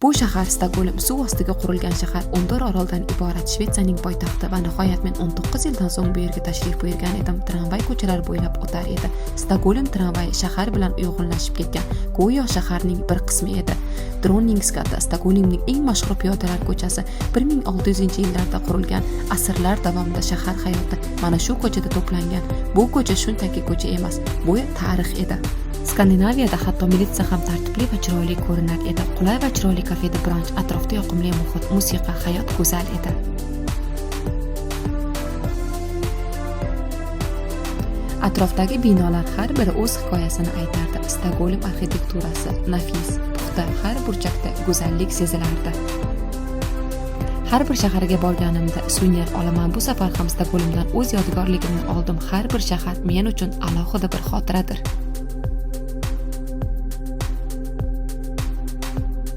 Bu shahar Stokgolm suv ostiga qurilgan shahar, 14 oroldan iborat Shvetsiyaning poytaxti va nihoyat men 19 yildan so'ng bu yerga tashrif buyurgan edim. Tramvay ko'chalar bo'ylab o'tar edi. Stokgolm tramvayi shahar bilan uyg'unlashib ketgan, go'yo shaharning bir qismi edi. Dronningsgata Stokgolmning eng mashhur piyodalar ko'chasi 1600-yillarda qurilgan, asrlar davomida shahar hayoti mana shu ko'chada to'plangan. Bu ko'cha shunchaki ko'cha emas, bu tarix edi. Skandinaviyada hatto militsiya ham tartibli va chiroyli ko'rinar edi. Qulay va chiroyli kafeda branch, atrofda yoqimli muhit, musiqa, hayot go'zal edi. Atrofdagi binolar har biri o'z hikoyasini aytardi. Stokgolm arxitekturasi nafis, puxta, har burchakda go'zallik sezilardi. Har bir shaharga borganimda suvenir olaman. Bu safar ham Stokgolmdan o'z yodgorligimni oldim. Har bir shahar men uchun alohida bir xotiradir.